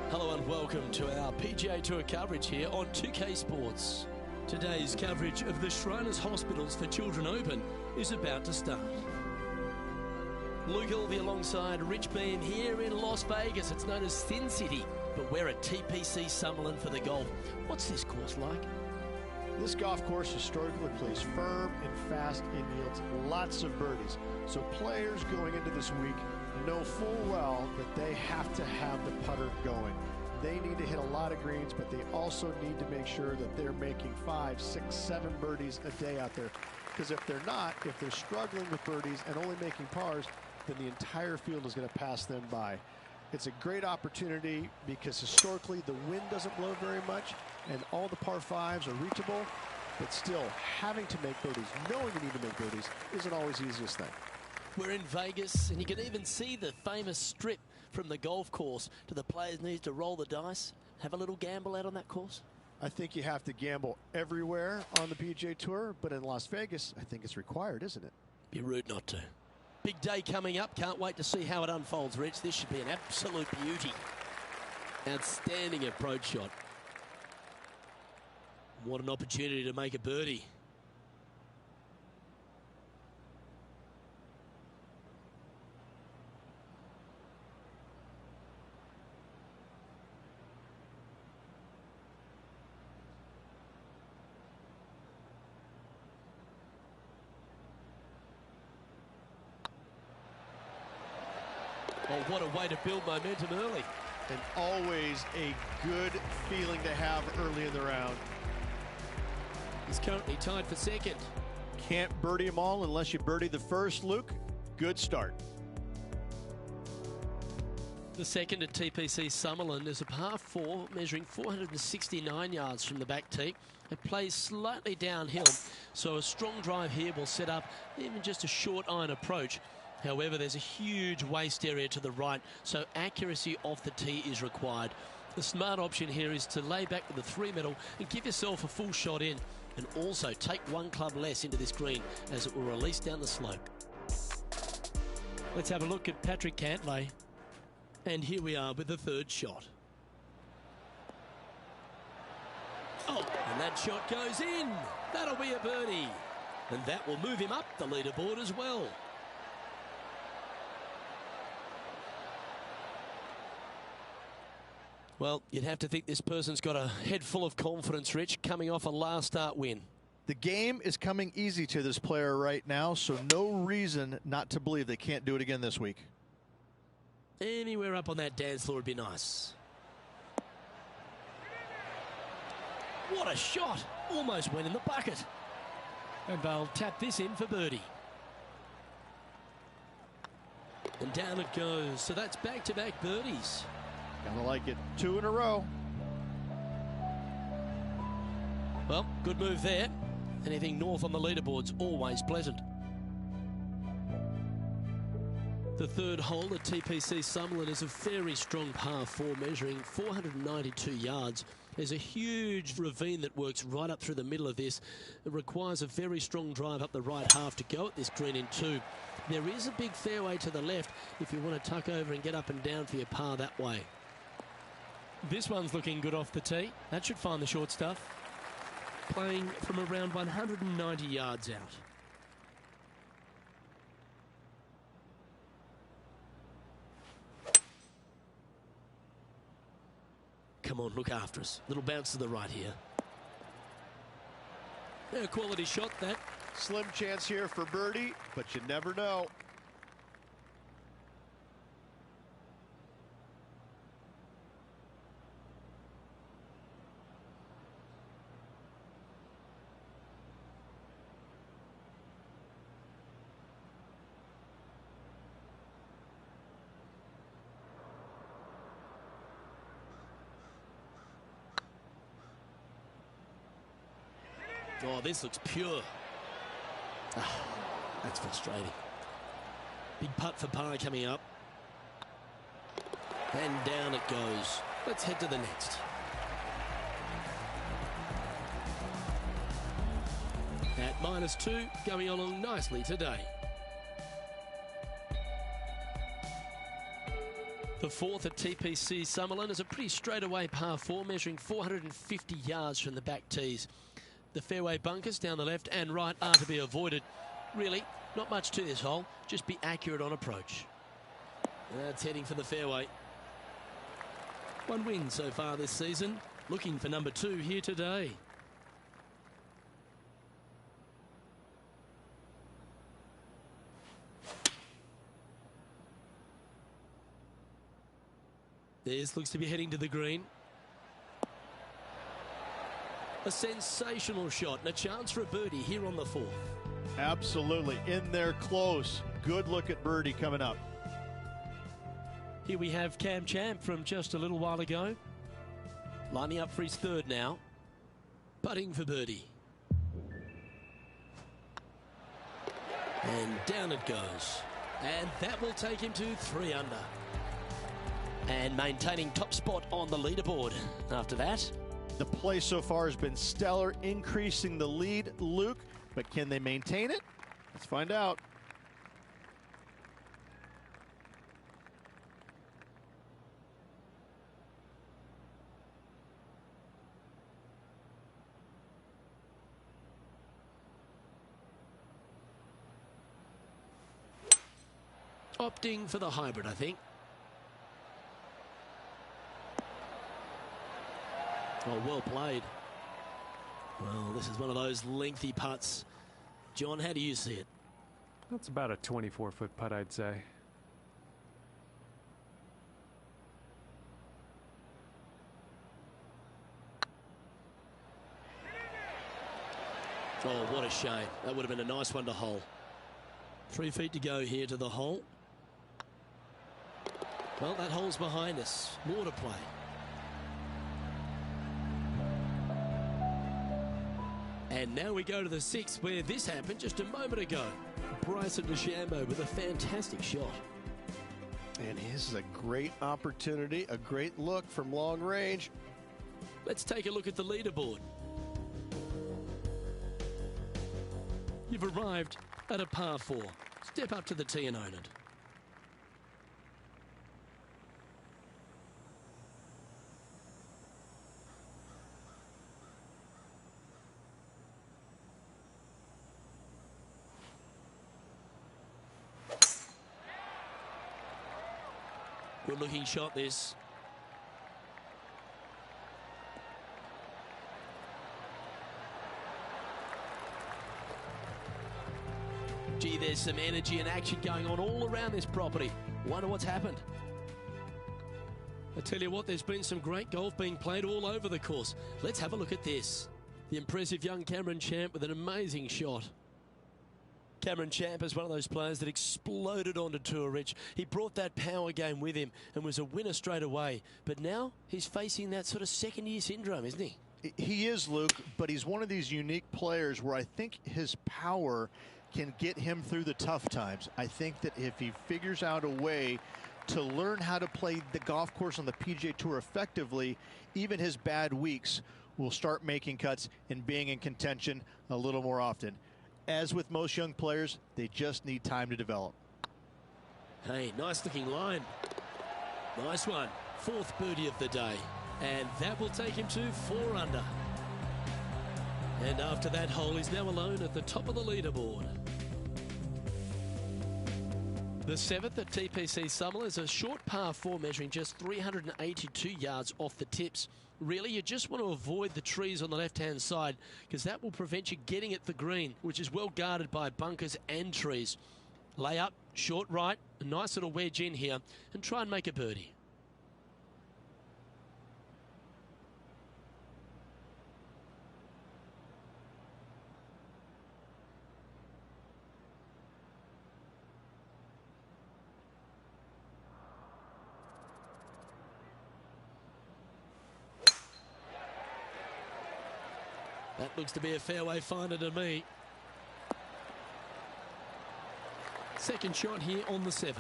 Hello and welcome to our PGA Tour coverage here on 2K Sports. Today's coverage of the Shriners Hospitals for Children Open is about to start. Luke Ilvey alongside Rich Beam here in Las Vegas. It's known as Sin City, but we're at TPC Summerlin for the golf. What's this course like? This golf course historically plays firm and fast and yields lots of birdies. So players going into this week know full well that they have to have the putter going. They need to hit a lot of greens, but they also need to make sure that they're making 5, 6, 7 birdies a day out there. Because if they're not, if they're struggling with birdies and only making pars, then the entire field is going to pass them by. It's a great opportunity because historically the wind doesn't blow very much and all the par 5s are reachable, but still having to make birdies, knowing you need to make birdies, isn't always the easiest thing. We're in Vegas, and you can even see the famous strip from the golf course. Do the players need to roll the dice, have a little gamble out on that course? I think you have to gamble everywhere on the PGA Tour, but in Las Vegas, I think it's required, isn't it? Be rude not to. Big day coming up. Can't wait to see how it unfolds, Rich. This should be an absolute beauty. Outstanding approach shot. What an opportunity to make a birdie. Oh, what a way to build momentum early. And always a good feeling to have early in the round. He's currently tied for second. Can't birdie them all unless you birdie the first, Luke. Good start. The second at TPC Summerlin is a par 4 measuring 469 yards from the back tee. It plays slightly downhill, so a strong drive here will set up even just a short iron approach. However, there's a huge waste area to the right, so accuracy off the tee is required. The smart option here is to lay back with the 3 metal and give yourself a full shot in, and also take 1 club less into this green as it will release down the slope. Let's have a look at Patrick Cantlay. And here we are with the third shot. Oh, and that shot goes in. That'll be a birdie. And that will move him up the leaderboard as well. Well, you'd have to think this person's got a head full of confidence, Rich, coming off a last start win. The game is coming easy to this player right now, so no reason not to believe they can't do it again this week. Anywhere up on that dance floor would be nice. What a shot! Almost went in the bucket. And they'll tap this in for birdie. And down it goes. So that's back-to-back birdies. Gotta like it. 2 in a row. Well, good move there. Anything north on the leaderboard's always pleasant. The third hole at TPC Summerlin is a very strong par 4 measuring 492 yards. There's a huge ravine that works right up through the middle of this. It requires a very strong drive up the right half to go at this green in 2. There is a big fairway to the left if you want to tuck over and get up and down for your par that way. This one's looking good off the tee. That should find the short stuff. Playing from around 190 yards out. Come on, look after us. Little bounce to the right here. Yeah, quality shot, that. Slim chance here for birdie, but you never know. Oh, this looks pure. Ah, that's frustrating. Big putt for par coming up. And down it goes. Let's head to the next. At -2, going along nicely today. The fourth at TPC Summerlin is a pretty straightaway par 4, measuring 450 yards from the back tees. The fairway bunkers down the left and right are to be avoided. Really, not much to this hole, just be accurate on approach. That's heading for the fairway. One win so far this season, looking for number 2 here today. This looks to be heading to the green. A sensational shot and a chance for a birdie here on the 4th. Absolutely. In there close. Good look at birdie coming up. Here we have Cam Champ from just a little while ago. Lining up for his 3rd now. Putting for birdie. And down it goes. And that will take him to 3 under. And maintaining top spot on the leaderboard after that. The play so far has been stellar, increasing the lead, Luke, but can they maintain it? Let's find out. Opting for the hybrid, I think. Oh, well played. Well, this is one of those lengthy putts. John, how do you see it? That's about a 24-foot putt, I'd say. Oh, what a shame. That would have been a nice one to hole. 3 feet to go here to the hole. Well, that hole's behind us. More to play. And now we go to the 6th, where this happened just a moment ago. Bryson DeChambeau with a fantastic shot. And this is a great opportunity, a great look from long range. Let's take a look at the leaderboard. You've arrived at a par 4. Step up to the tee and own it. Good looking shot this. Gee, there's some energy and action going on all around this property. Wonder what's happened. I tell you what, there's been some great golf being played all over the course. Let's have a look at this. The impressive young Cameron Champ with an amazing shot. Cameron Champ is one of those players that exploded onto tour, Rich. He brought that power game with him and was a winner straight away. But now he's facing that sort of second-year syndrome, isn't he? He is, Luke, but he's one of these unique players where I think his power can get him through the tough times. I think that if he figures out a way to learn how to play the golf course on the PGA Tour effectively, even his bad weeks will start making cuts and being in contention a little more often. As with most young players, they just need time to develop. Hey, nice looking line. Nice one. 4th birdie of the day. And that will take him to 4 under. And after that hole, he's now alone at the top of the leaderboard. The 7th at TPC Summerlin is a short par 4 measuring just 382 yards off the tips. Really, you just want to avoid the trees on the left-hand side because that will prevent you getting at the green, which is well guarded by bunkers and trees. Lay up, short right, a nice little wedge in here, and try and make a birdie. That looks to be a fairway finder to me. Second shot here on the 7th.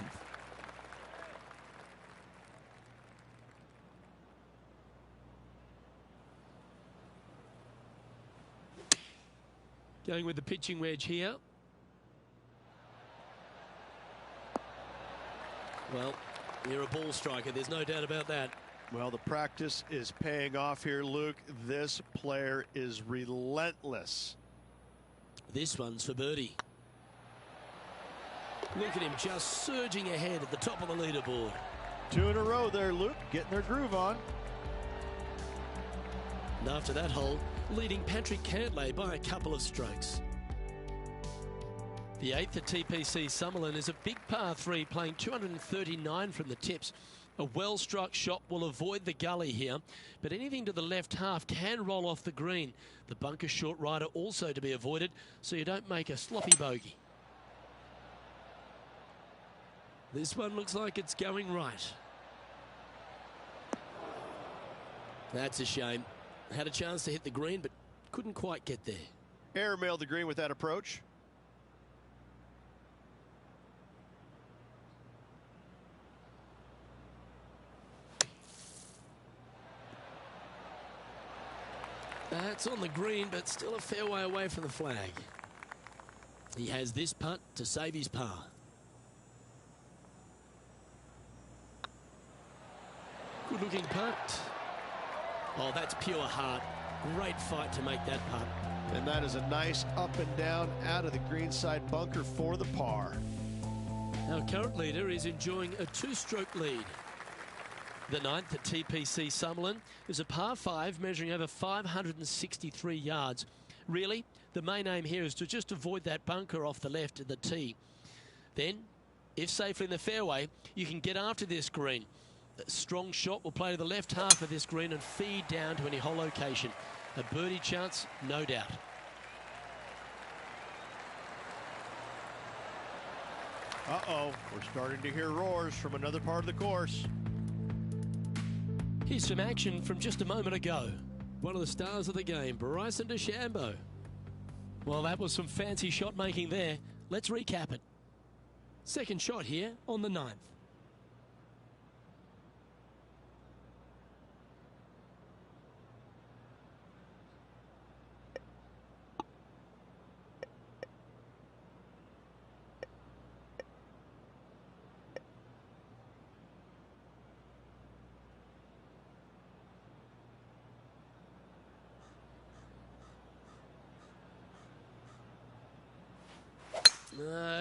Going with the pitching wedge here. Well, You're a ball striker, there's no doubt about that. Well, the practice is paying off here, Luke. This player is relentless. This one's for birdie. Look at him just surging ahead at the top of the leaderboard. 2 in a row there, Luke, getting their groove on. And after that hole, leading Patrick Cantlay by a couple of strokes. The 8th at TPC Summerlin is a big par 3, playing 239 from the tips. A well-struck shot will avoid the gully here, but anything to the left half can roll off the green. The bunker short rider also to be avoided, so you don't make a sloppy bogey. This one looks like it's going right. That's a shame. Had a chance to hit the green, but couldn't quite get there. Airmailed the green with that approach. That's on the green, but still a fair way away from the flag. He has this putt to save his par. Good looking putt. Oh, that's pure heart. Great fight to make that putt. And that is a nice up and down out of the greenside bunker for the par. Our current leader is enjoying a 2-stroke lead. The 9th at TPC Summerlin is a par 5 measuring over 563 yards. Really, the main aim here is to just avoid that bunker off the left of the tee. Then, if safely in the fairway, you can get after this green. A strong shot will play to the left half of this green and feed down to any hole location. A birdie chance, no doubt. Uh-oh, we're starting to hear roars from another part of the course. Here's some action from just a moment ago. One of the stars of the game, Bryson DeChambeau. Well, that was some fancy shot making there. Let's recap it. Second shot here on the 9th.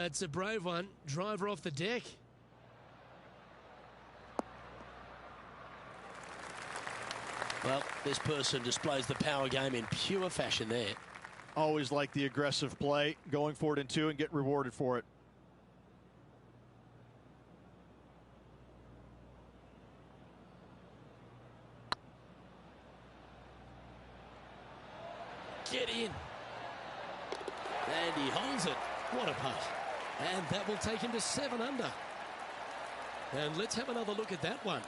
It's a brave one. Driver off the deck. Well, this person displays the power game in pure fashion there. Always like the aggressive play, going for it in 2 and get rewarded for it. Get in. And he holds it. What a putt. And that will take him to 7 under. And let's have another look at that one.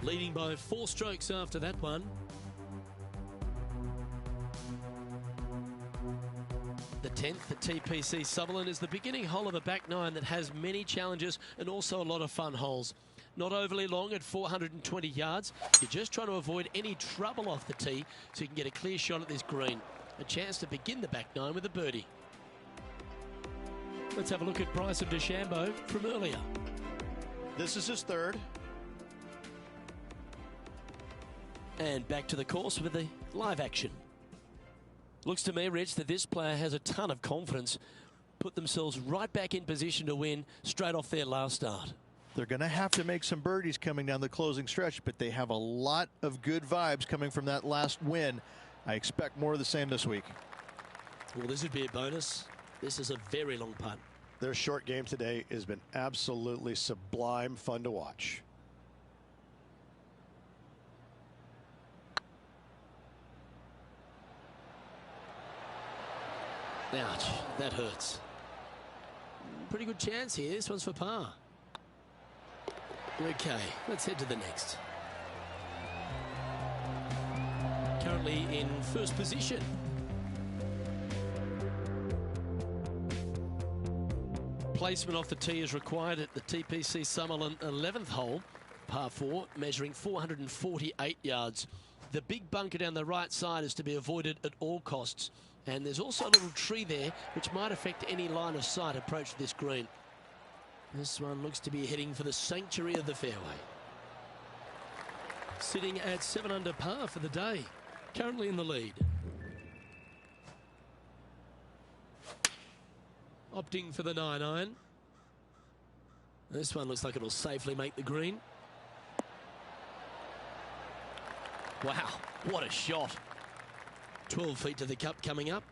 Leading by 4 strokes after that one. The 10th at TPC Summerlin is the beginning hole of a back 9 that has many challenges and also a lot of fun holes. Not overly long at 420 yards. You're just trying to avoid any trouble off the tee so you can get a clear shot at this green. A chance to begin the back 9 with a birdie. Let's have a look at Bryson DeChambeau from earlier. This is his 3rd. And back to the course with the live action. Looks to me, Rich, that this player has a ton of confidence. Put themselves right back in position to win straight off their last start. They're going to have to make some birdies coming down the closing stretch, but they have a lot of good vibes coming from that last win. I expect more of the same this week. Well, this would be a bonus. This is a very long putt. Their short game today has been absolutely sublime fun to watch. Ouch, that hurts. Pretty good chance here. This one's for par. Okay, let's head to the next. Currently in first position. placement off the tee is required at the TPC Summerlin 11th hole, par 4, measuring 448 yards. The big bunker down the right side is to be avoided at all costs. And there's also a little tree there which might affect any line of sight approach to this green. This one looks to be heading for the sanctuary of the fairway. Sitting at 7 under par for the day, currently in the lead. Opting for the 9-iron. This one looks like it'll safely make the green. Wow, what a shot. 12 feet to the cup coming up.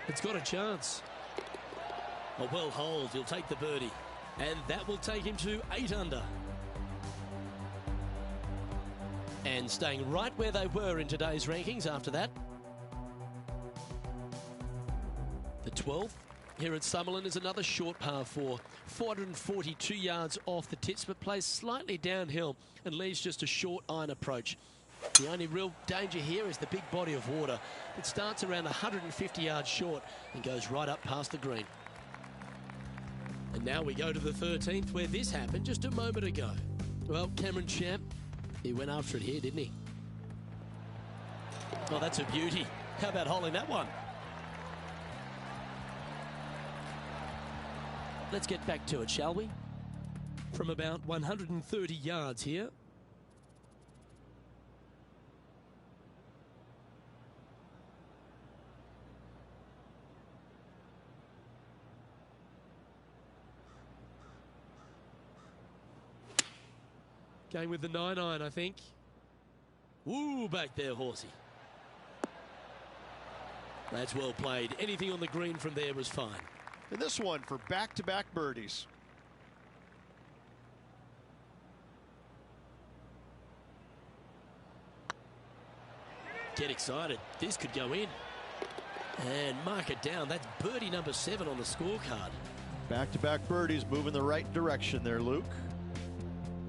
It's got a chance. A well holed, he'll take the birdie. And that will take him to 8 under. And staying right where they were in today's rankings after that. The 12th here at Summerlin is another short par 4. 442 yards off the tips, but plays slightly downhill and leaves just a short iron approach. The only real danger here is the big body of water. It starts around 150 yards short and goes right up past the green. And now we go to the 13th, where this happened just a moment ago. Well, Cameron Champ, he went after it here, didn't he? Oh, that's a beauty. How about holding that one? Let's get back to it, shall we? From about 130 yards here. Going with the 9-iron, I think. Woo, back there, horsey. That's well played. Anything on the green from there was fine. And this one for back-to-back birdies. Get excited. This could go in. And mark it down. That's birdie number 7 on the scorecard. Back-to-back birdies moving the right direction there, Luke.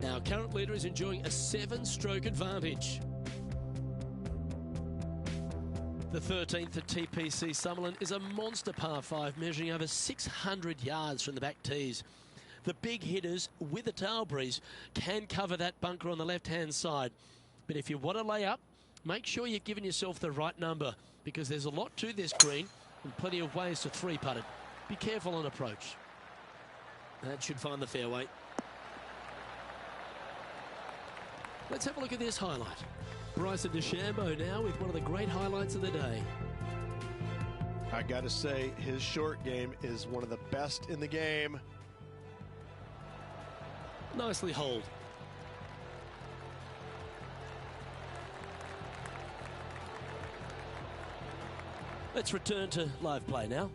Our current leader is enjoying a 7-stroke advantage. The 13th at TPC Summerlin is a monster par 5, measuring over 600 yards from the back tees. The big hitters with a tail breeze can cover that bunker on the left-hand side. But if you want to lay up, make sure you've given yourself the right number, because there's a lot to this green and plenty of ways to 3-putt it. Be careful on approach. That should find the fairway. Let's have a look at this highlight. Bryson DeChambeau now with one of the great highlights of the day. I got to say, his short game is one of the best in the game. Nicely holed. Let's return to live play now.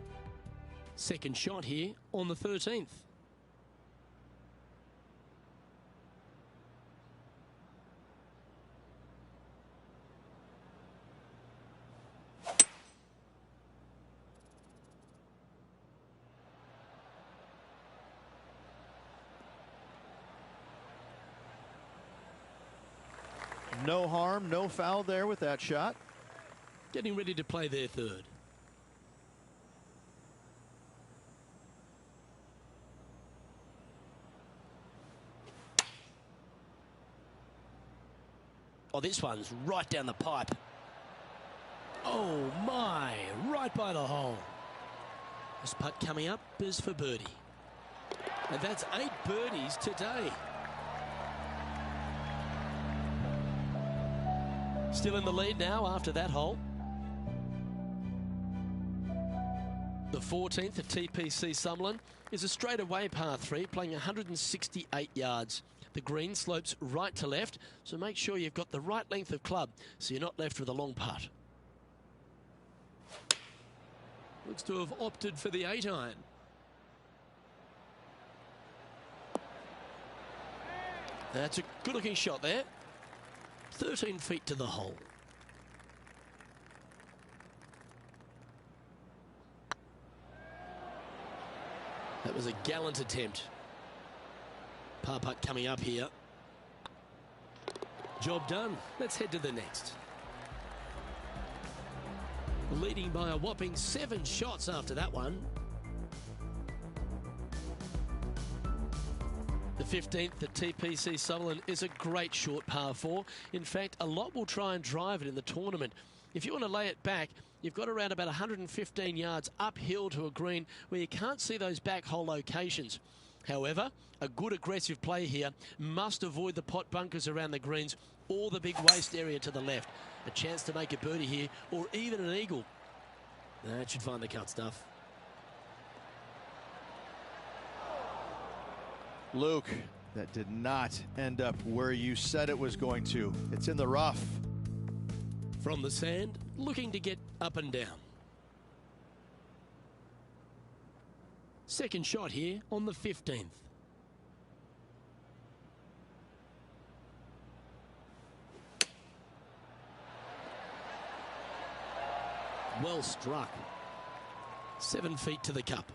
Second shot here on the 13th. No harm, no foul there with that shot. Getting ready to play their third. Oh, this one's right down the pipe. Oh my, right by the hole. This putt coming up is for birdie. And that's 8 birdies today. Still in the lead now after that hole. The 14th at TPC Summerlin is a straightaway par 3, playing 168 yards. The green slopes right to left, so make sure you've got the right length of club so you're not left with a long putt. Looks to have opted for the 8-iron. That's a good-looking shot there. 13 feet to the hole. That was a gallant attempt. Par putt coming up here. Job done. Let's head to the next. leading by a whopping 7 shots after that one. The 15th at TPC Sutherland is a great short par 4. In fact, a lot will try and drive it in the tournament. If you want to lay it back, you've got around about 115 yards uphill to a green where you can't see those back hole locations. However, a good aggressive play here must avoid the pot bunkers around the greens or the big waste area to the left. A chance to make a birdie here or even an eagle. That should find the cut stuff. Luke, that did not end up where you said it was going to. It's in the rough. From the sand, looking to get up and down. Second shot here on the 15th. Well struck. 7 feet to the cup.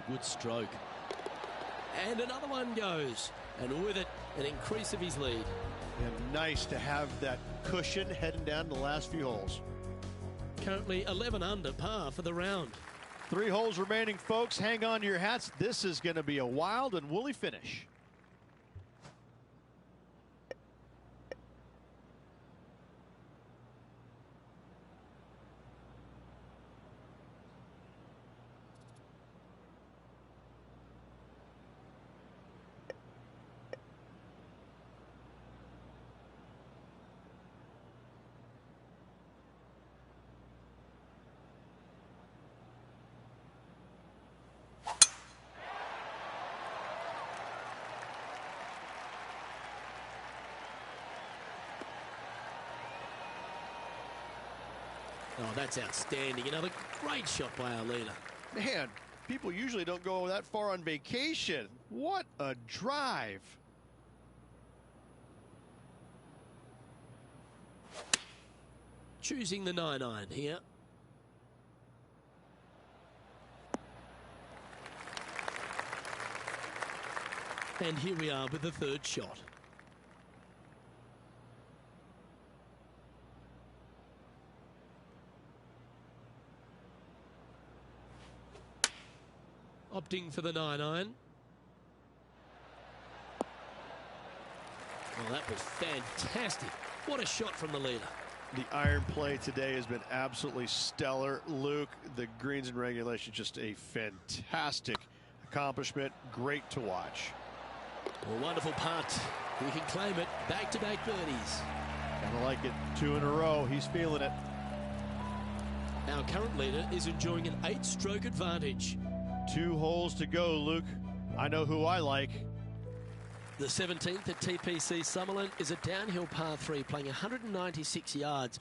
Good stroke. And another one goes. And with it, an increase of his lead. And nice to have that cushion heading down the last few holes. Currently 11 under par for the round. 3 holes remaining, folks. Hang on to your hats. This is going to be a wild and woolly finish. Oh, that's outstanding. Another great shot by our leader. Man, people usually don't go that far on vacation. What a drive. Choosing the 9-iron here. And here we are with the third shot. Opting for the 9-iron. Well, that was fantastic. What a shot from the leader. The iron play today has been absolutely stellar. Luke, the greens and regulation, just a fantastic accomplishment. Great to watch. A wonderful putt. He can claim it. Back-to-back birdies. Kinda like it. 2 in a row. He's feeling it. Our current leader is enjoying an 8-stroke advantage. 2 holes to go, Luke. I know who I like. The 17th at TPC Summerlin is a downhill par 3 playing 196 yards.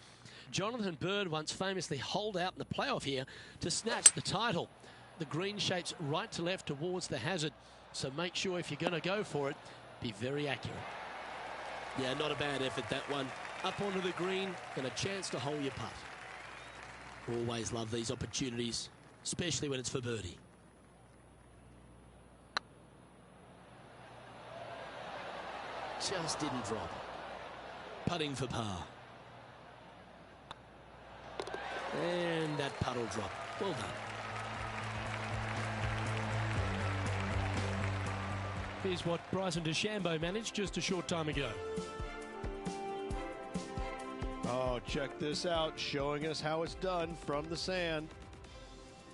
Jonathan Bird once famously holed out in the playoff here to snatch the title. The green shapes right to left towards the hazard, so make sure if you're going to go for it, be very accurate. Yeah, not a bad effort, that one. Up onto the green and a chance to hole your putt. Always love these opportunities, especially when it's for birdie. Just didn't drop. Putting for par. And that putt will drop. Well done. Here's what Bryson DeChambeau managed just a short time ago. Oh, check this out. Showing us how it's done from the sand.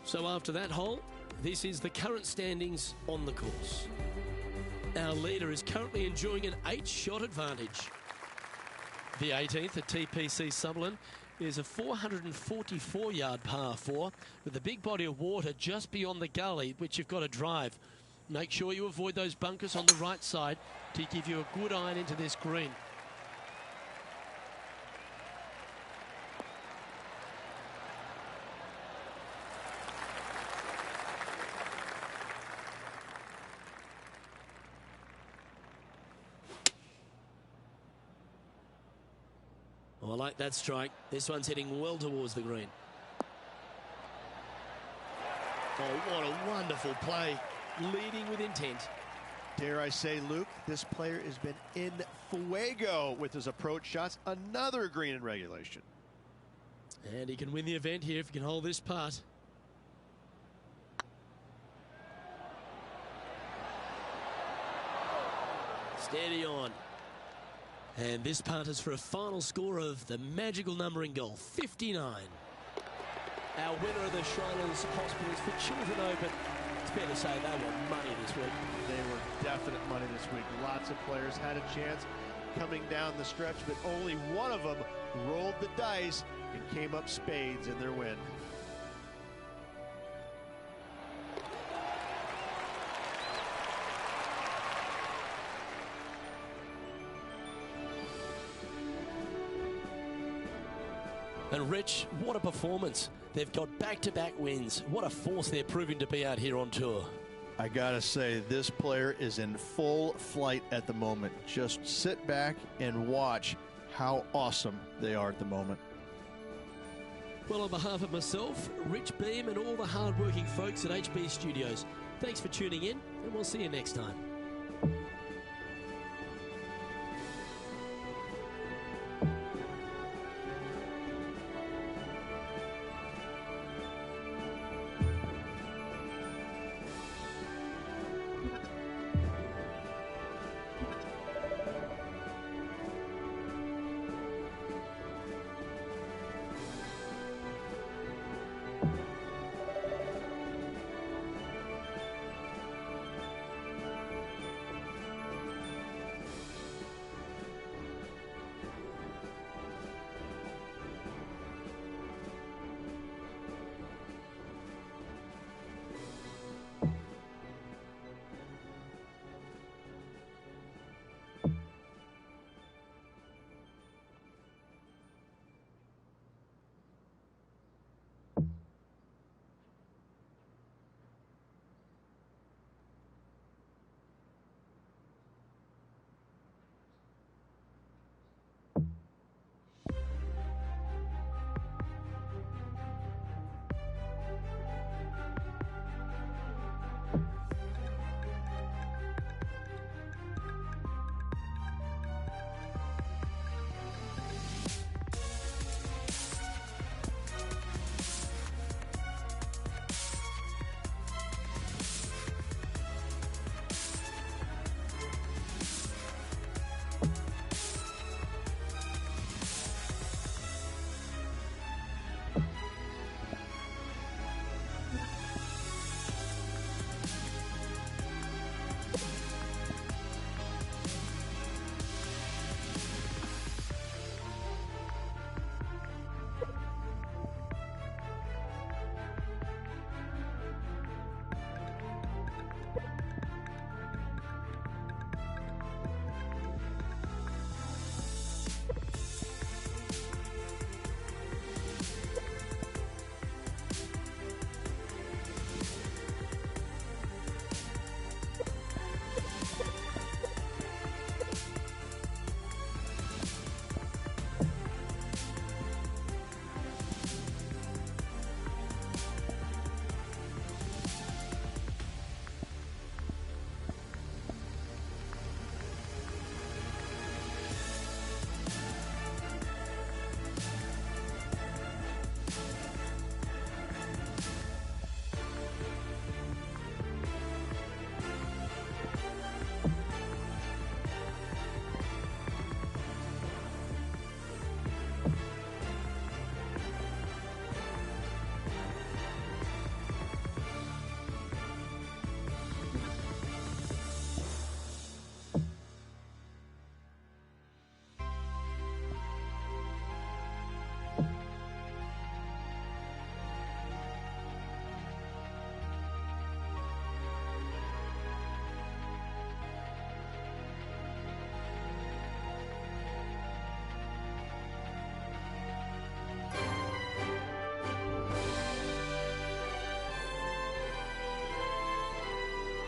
So after that hole, this is the current standings on the course. Our leader is currently enjoying an 8-shot advantage. The 18th at TPC Sutherland is a 444-yard par 4 with a big body of water just beyond the gully, which you've got to drive. Make sure you avoid those bunkers on the right side to give you a good iron into this green. Oh, I like that strike. This one's heading well towards the green. Oh, what a wonderful play. Leading with intent. Dare I say, Luke, this player has been in fuego with his approach shots. Another green in regulation. And he can win the event here if he can hold this putt. Steady on. And this putt is for a final score of the magical number in golf, 59. Our winner of the Shriners Hospitals for Children Open. It's fair to say they were money this week. They were definite money this week. Lots of players had a chance coming down the stretch, but only one of them rolled the dice and came up spades in their win. And Rich, what a performance. They've got back-to-back wins. What a force they're proving to be out here on tour. I gotta say, this player is in full flight at the moment. Just sit back and watch how awesome they are at the moment. Well, on behalf of myself, Rich Beem, and all the hard-working folks at HB Studios, thanks for tuning in, and we'll see you next time.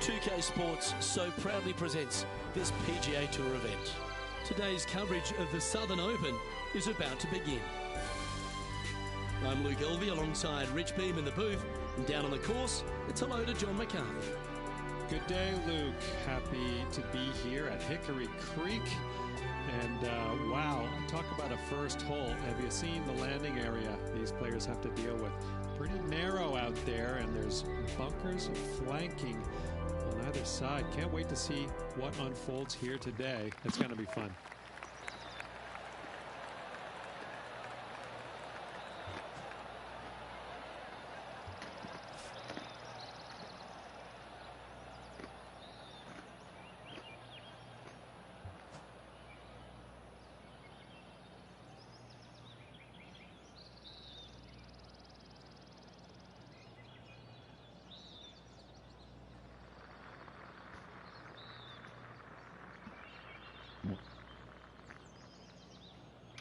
.2K Sports so proudly presents this PGA Tour event. Today's coverage of the Southern Open is about to begin. I'm Luke Elvey alongside Rich Beem in the booth, and down on the course, it's hello to John McCarthy. Good day, Luke. Happy to be here at Hickory Creek. And wow, talk about a first hole. Have you seen the landing area these players have to deal with? Pretty narrow out there, and there's bunkers flanking on either side. Can't wait to see what unfolds here today. It's going to be fun.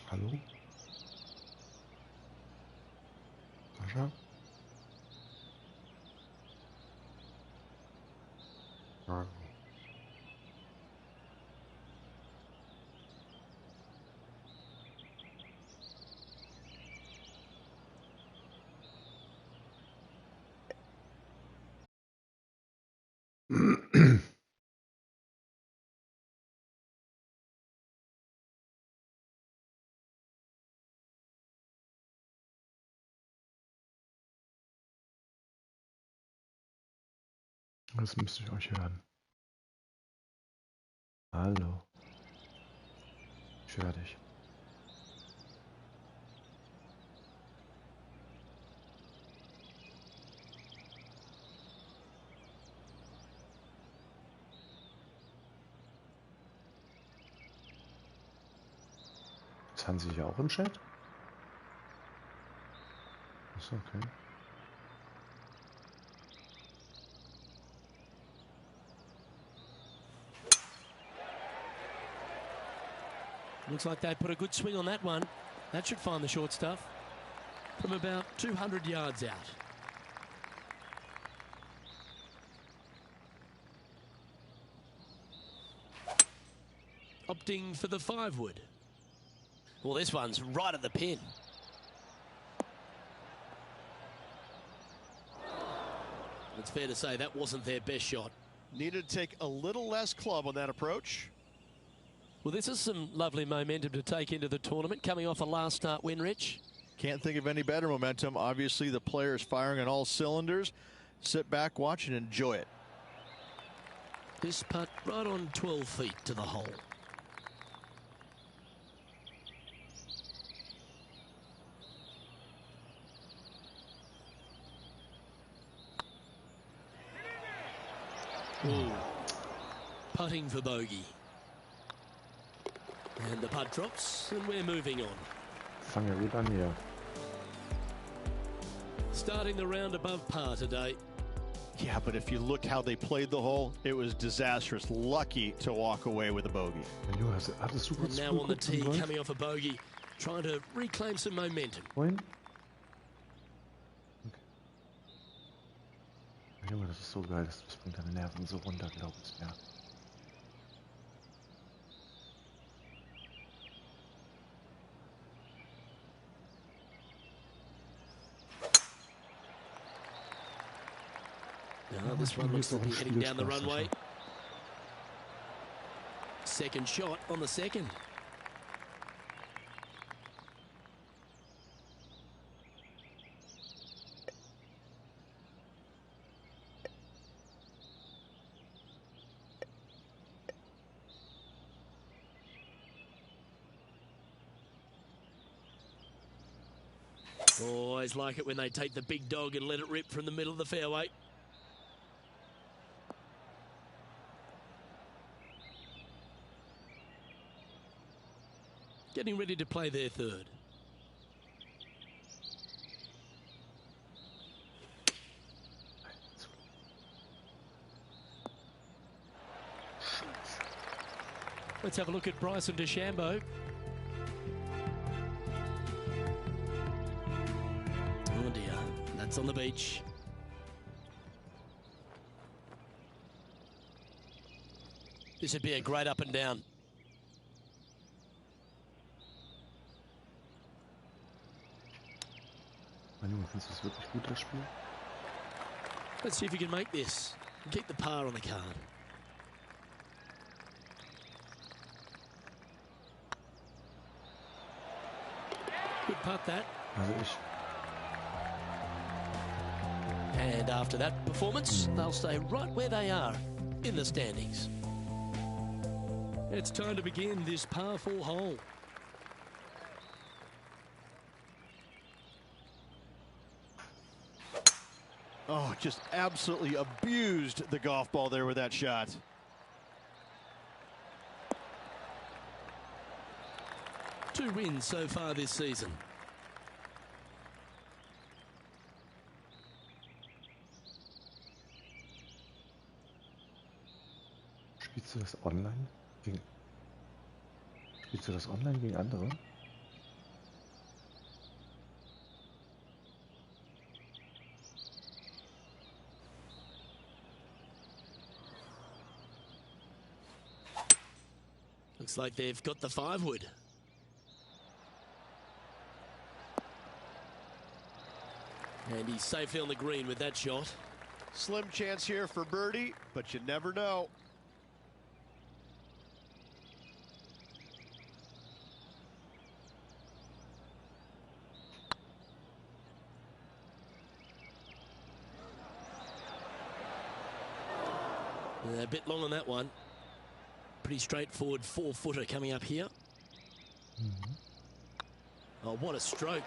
Hallo? Sascha? Hallo. Das müsste ich euch hören. Hallo. Ich höre dich. Ist Hansi hier auch im Chat? Achso, okay. Looks like they put a good swing on that one. That should find the short stuff from about 200 yards out. Opting for the 5-wood. Well, this one's right at the pin. It's fair to say that wasn't their best shot. Needed to take a little less club on that approach. Well, this is some lovely momentum to take into the tournament, coming off a last start win, Rich. Can't think of any better momentum. Obviously, the players firing on all cylinders. Sit back, watch, and enjoy it. This putt right on 12 feet to the hole. Ooh. Putting for bogey. And the putt drops, and we're moving on. Fang ja gut an hier. Starting the round above par today. Yeah, but if you look how they played the hole, it was disastrous. Lucky to walk away with a bogey. Hattest du kurz And now on the tee, coming off a bogey, trying to reclaim some momentum. Vorhin? Okay. Junge, das ist so geil, das bringt deine Nerven so runter, glaube ich, ja. Now this one looks to be heading down the runway. Second shot on the second. Always like it when they take the big dog and let it rip from the middle of the fairway. Getting ready to play their third. Let's have a look at Bryson DeChambeau. Oh dear, that's on the beach. This would be a great up and down. Mein Junge, findest du das wirklich gut, das Spiel? Let's see if you can make this. Keep the par on the card. Good putt that. Also ich. And after that performance, they'll stay right where they are in the standings. It's time to begin this par 4 hole. Oh, just absolutely abused the golf ball there with that shot. Two wins so far this season. Spielst du das online? Spielst du das online gegen andere? Looks like they've got the 5-wood. And he's safely on the green with that shot. Slim chance here for birdie, but you never know. A bit long on that one. Pretty straightforward 4-footer coming up here. Oh, what a stroke.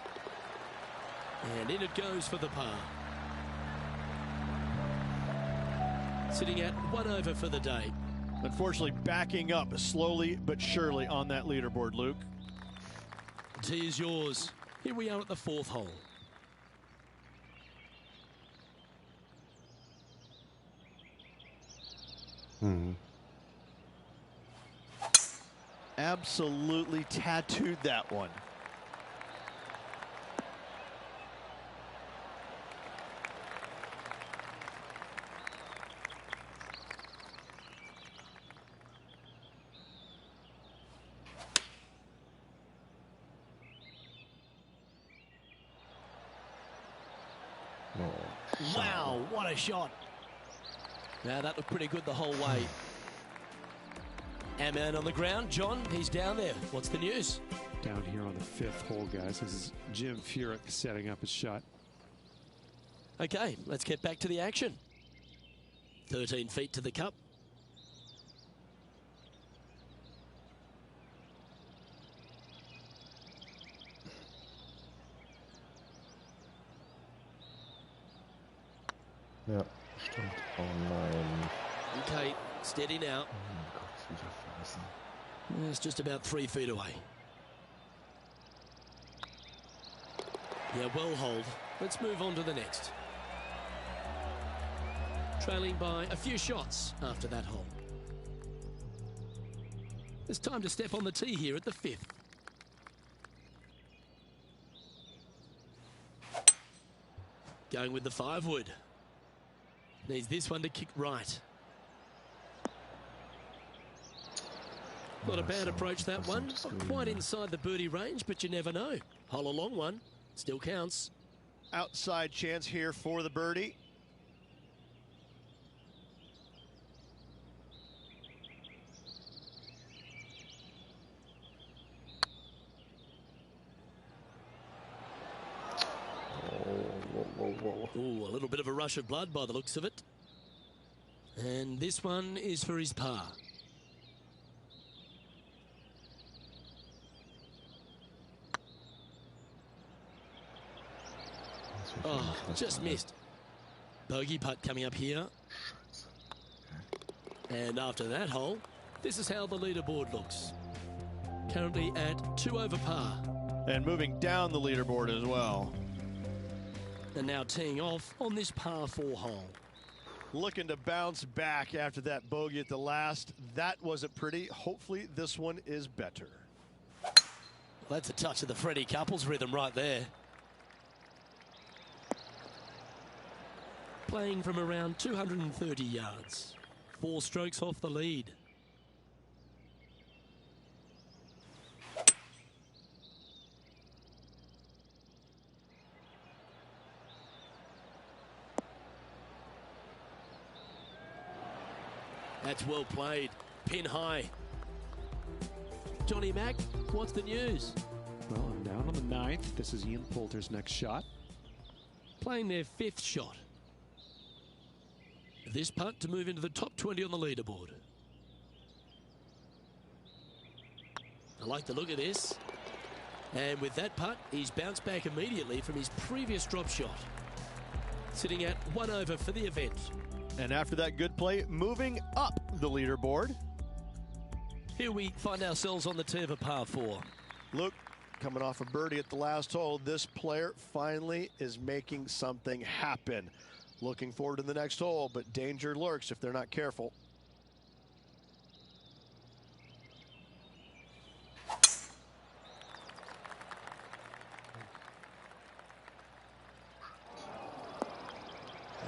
And in it goes for the par. Sitting at 1 over for the day. Unfortunately, backing up slowly but surely on that leaderboard, Luke. The tee is yours. Here we are at the 4th hole. Absolutely tattooed that one. Wow, what a shot. Now that looked pretty good the whole way. Our man on the ground, John, he's down there. What's the news? Down here on the 5th hole, guys. This is Jim Furyk setting up his shot. Okay, let's get back to the action. 13 feet to the cup. Ja, stimmt. Oh nein. Okay, steady now. Gott, wieder verlassen. It's just about 3 feet away. Yeah, well hold. Let's move on to the next. Trailing by a few shots after that hole. It's time to step on the tee here at the 5th. Going with the 5-wood. Needs this one to kick right. Not a bad approach, that one. Not quite inside the birdie range, but you never know. Hole a long one. Still counts. Outside chance here for the birdie. Ooh, a little bit of a rush of blood by the looks of it. And this one is for his par. Oh, just missed. Bogey putt coming up here. And after that hole, this is how the leaderboard looks. Currently at 2 over par. And moving down the leaderboard as well. And now teeing off on this par 4 hole. Looking to bounce back after that bogey at the last. That wasn't pretty. Hopefully this one is better. That's a touch of the Freddie Couples rhythm right there. Playing from around 230 yards. 4 strokes off the lead. That's well played. Pin high. Johnny Mack, what's the news? Well, I'm down on the 9th. This is Ian Poulter's next shot. Playing their 5th shot. This putt to move into the top 20 on the leaderboard. I like the look of this. And with that putt, he's bounced back immediately from his previous drop shot. Sitting at 1 over for the event. And after that good play, moving up the leaderboard. Here we find ourselves on the tee of a par 4. Look, coming off a birdie at the last hole, this player finally is making something happen. Looking forward to the next hole, but danger lurks if they're not careful.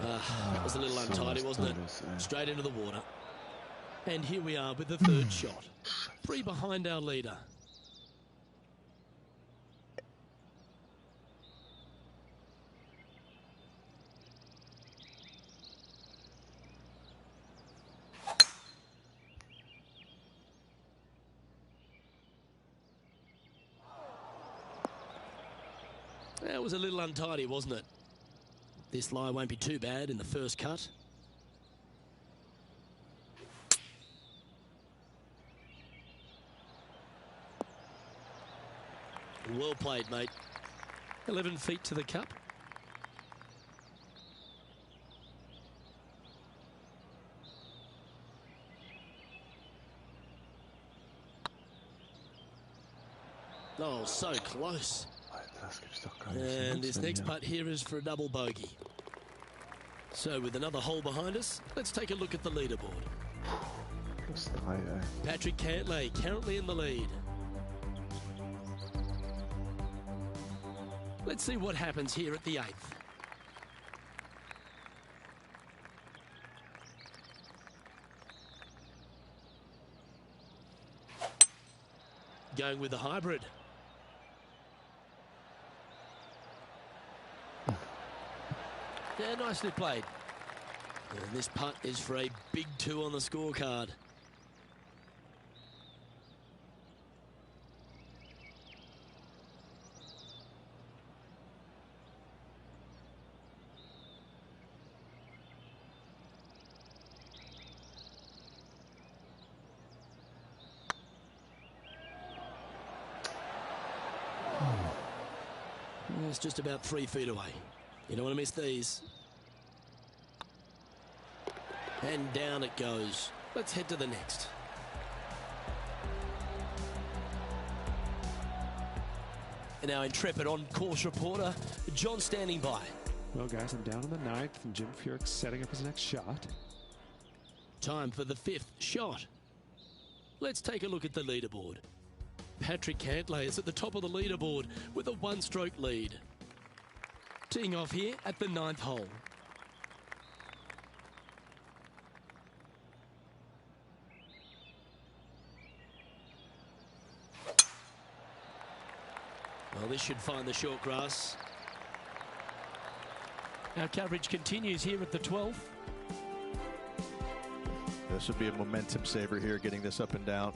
That was a little untidy, wasn't it? Straight into the water. And here we are with the 3rd shot. 3 behind our leader. That was a little untidy, wasn't it? This lie won't be too bad in the first cut. Well played, mate. 11 feet to the cup. Oh, so close. And this next putt here is for a double bogey. So with another hole behind us, let's take a look at the leaderboard. Patrick Cantlay currently in the lead. Let's see what happens here at the 8th. Going with the hybrid. Yeah, nicely played. And this putt is for a big 2 on the scorecard. It's just about 3 feet away. You don't want to miss these. And down it goes. Let's head to the next. And our intrepid on-course reporter, John, standing by. Well, guys, I'm down on the 9th, and Jim Furyk's setting up his next shot. Time for the 5th shot. Let's take a look at the leaderboard. Patrick Cantlay is at the top of the leaderboard with a 1-stroke lead. Teeing off here at the 9th hole. Well, this should find the short grass. Our coverage continues here at the 12th. This would be a momentum saver here, getting this up and down.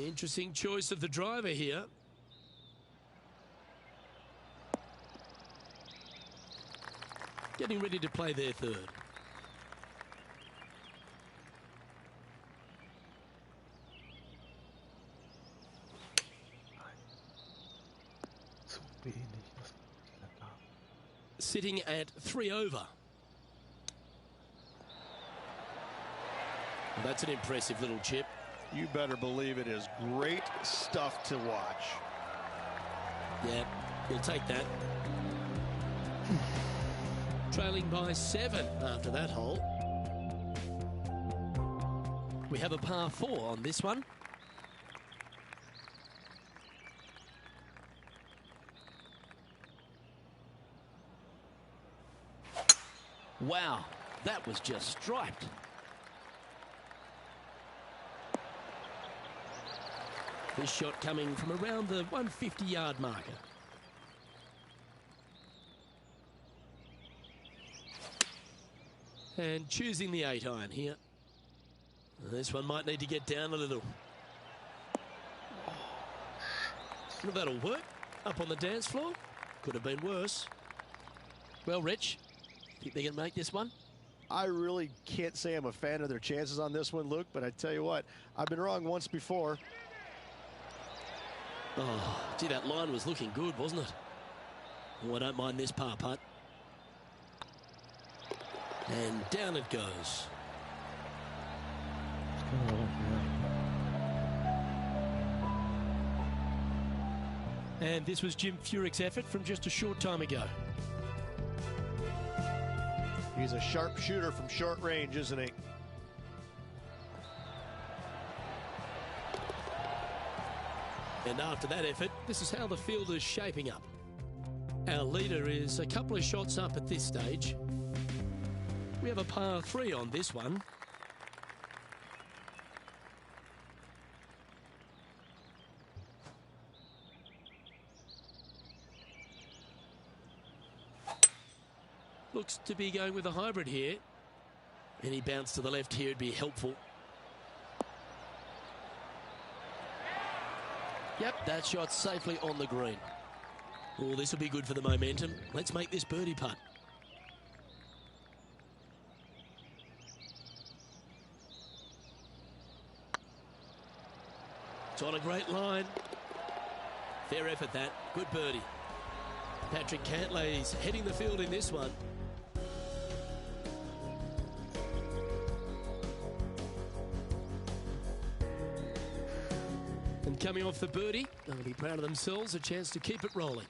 Interesting choice of the driver here. Getting ready to play their 3rd. Sitting at 3 over. Well, that's an impressive little chip. You better believe it is great stuff to watch. Yeah, we'll take that. Trailing by 7 after that hole. We have a par 4 on this one. Wow, that was just striped. This shot coming from around the 150-yard marker. And choosing the 8-iron here. This one might need to get down a little. Well, that'll work. Up on the dance floor. Could have been worse. Well, Rich, think they can make this one? I really can't say I'm a fan of their chances on this one, Luke, but I tell you what, I've been wrong once before. Oh, gee, that line was looking good, wasn't it? Oh, I don't mind this par putt. And down it goes. And this was Jim Furyk's effort from just a short time ago. He's a sharp shooter from short range, isn't he? And after that effort, this is how the field is shaping up. Our leader is a couple of shots up at this stage. We have a par 3 on this one. Looks to be going with a hybrid here. Any bounce to the left here would be helpful. Yep, that shot safely on the green. Oh, this will be good for the momentum. Let's make this birdie putt. It's on a great line. Fair effort, that. Good birdie. Patrick Cantlay's heading the field in this one. And coming off the birdie, they'll be proud of themselves, a chance to keep it rolling.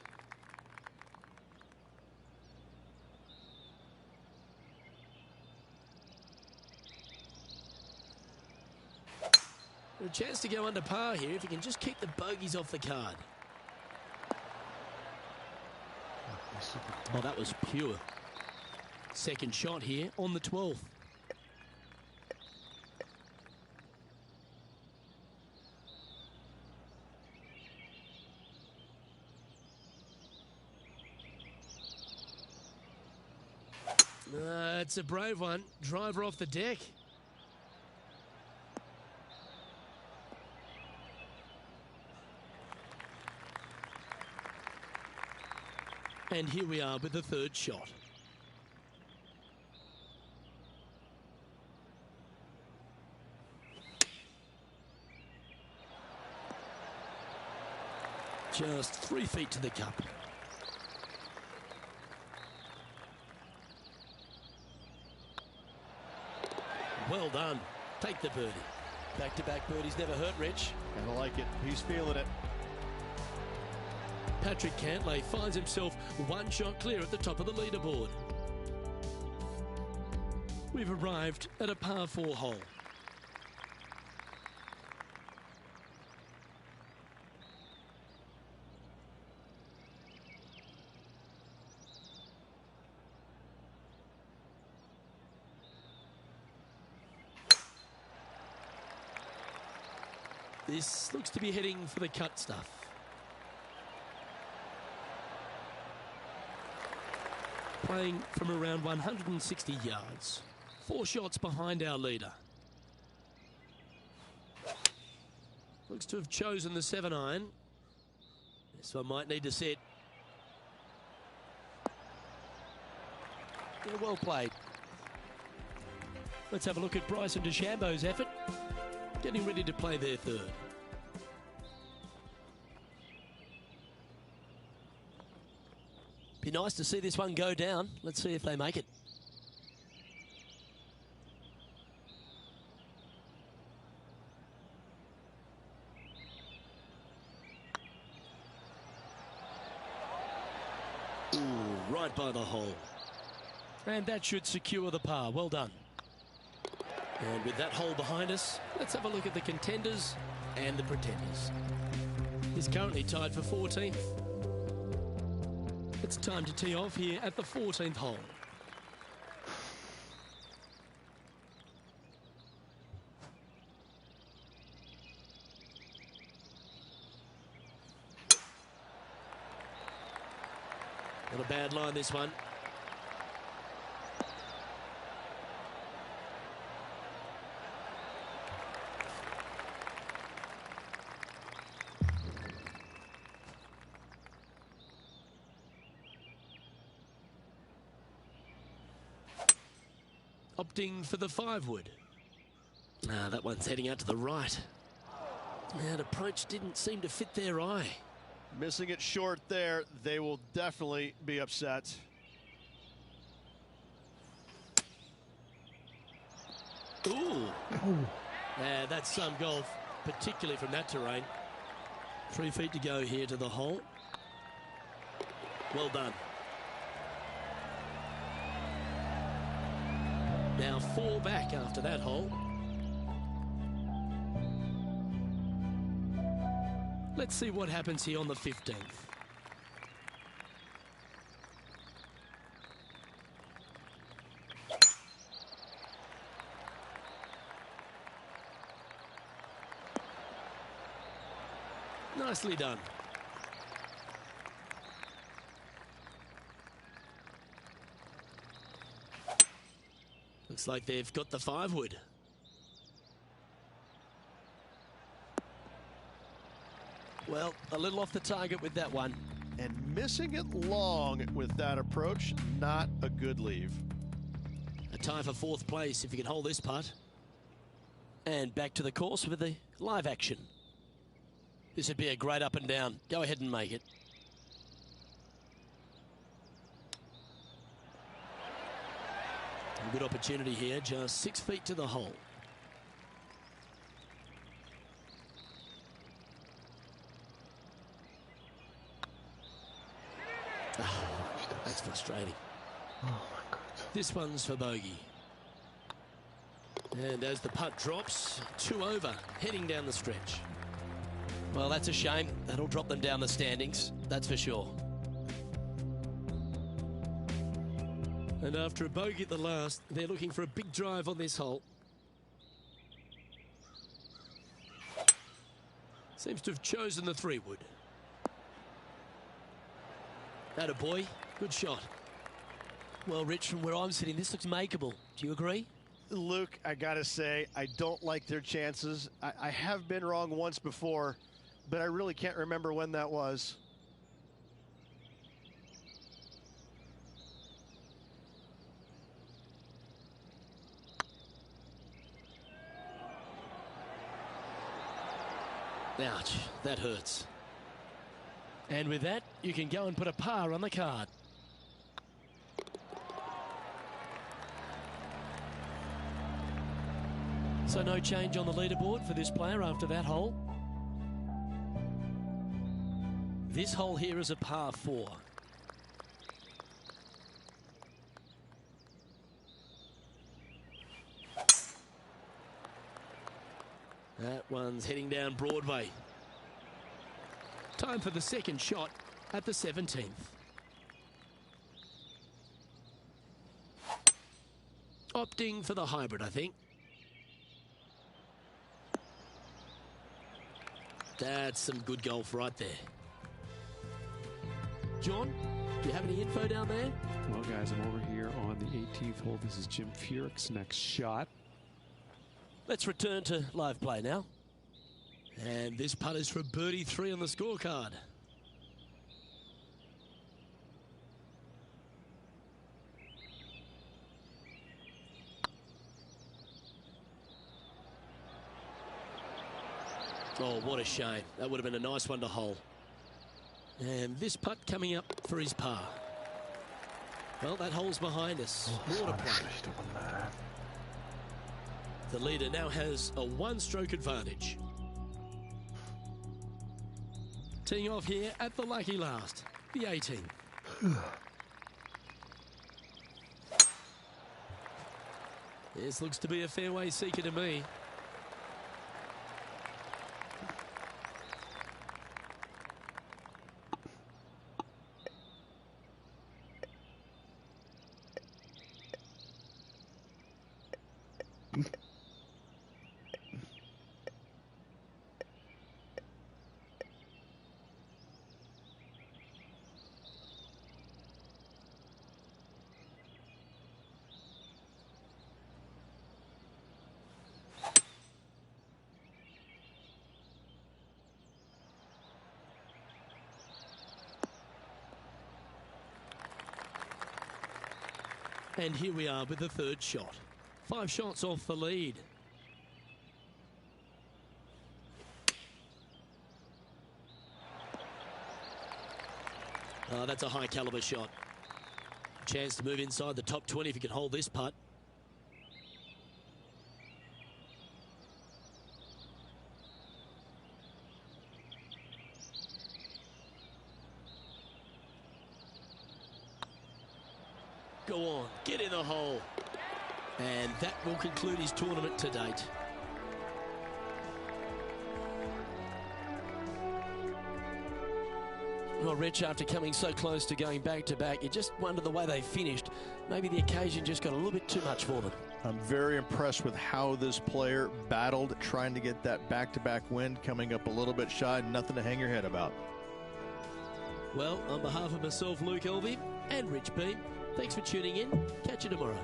A chance to go under par here if you can just keep the bogeys off the card. Oh, that was pure. Second shot here on the 12th. It's a brave one. Driver off the deck. And here we are with the third shot. Just 3 feet to the cup. Well done. Take the birdie. Back-to-back birdies never hurt, Rich. Kind of like it. He's feeling it. Patrick Cantlay finds himself 1 shot clear at the top of the leaderboard. We've arrived at a par 4 hole. This looks to be heading for the cut stuff. Playing from around 160 yards. 4 shots behind our leader. Looks to have chosen the 7-iron. This one might need to set. Yeah, well played. Let's have a look at Bryson DeChambeau's effort. Getting ready to play their third. Be nice to see this one go down. Let's see if they make it. Ooh, right by the hole. And that should secure the par. Well done. And with that hole behind us, let's have a look at the contenders and the pretenders. He's currently tied for 14th. It's time to tee off here at the 14th hole. bad line, this one. Opting for the 5-wood. That one's heading out to the right. That approach didn't seem to fit their eye. Missing it short there, they will definitely be upset. Ooh. That's some golf, particularly from that terrain. 3 feet to go here to the hole. Well done. Now 4 back after that hole. Let's see what happens here on the 15th. Nicely done. Looks like they've got the 5-wood. Well, a little off the target with that one. And missing it long with that approach, not a good leave. A tie for 4th place if you can hold this putt. And back to the course with the live action. This would be a great up and down. Go ahead and make it. A good opportunity here, just 6 feet to the hole. That's frustrating. Oh my God. This one's for bogey. And as the putt drops, 2 over, heading down the stretch. Well, that's a shame. That'll drop them down the standings, that's for sure. And after a bogey at the last, they're looking for a big drive on this hole. Seems to have chosen the 3-wood. That a boy. Good shot. Well, Rich, from where I'm sitting, this looks makeable. Do you agree? Luke, I gotta say, I don't like their chances. I have been wrong once before, but I really can't remember when that was. Ouch, that hurts. And with that, you can go and put a par on the card. So no change on the leaderboard for this player after that hole. This hole here is a par 4. That one's heading down Broadway. Time for the second shot at the 17th. Opting for the hybrid, I think. That's some good golf right there. John, do you have any info down there? Well, guys, I'm over here on the 18th hole. This is Jim Furyk's next shot. Let's return to live play now. And this putt is for birdie 3 on the scorecard. Oh, what a shame. That would have been a nice one to hole. And this putt coming up for his par. Well, that hole's behind us. Das More war to eine play. schlechte Runde. The leader now has a 1-stroke advantage. Teeing off here at the lucky last, the 18th. This looks to be a fairway seeker to me. And here we are with the third shot. 5 shots off the lead. Oh, that's a high caliber shot. Chance to move inside the top 20 if he can hold this putt. Go on, get in the hole. And that will conclude his tournament to date. Well, Rich, after coming so close to going back-to-back, you just wonder the way they finished. Maybe the occasion just got a little bit too much for them. I'm very impressed with how this player battled, trying to get that back-to-back win, coming up a little bit shy, nothing to hang your head about. Well, on behalf of myself, Luke Elvey, and Rich Beam, thanks for tuning in. Catch you tomorrow.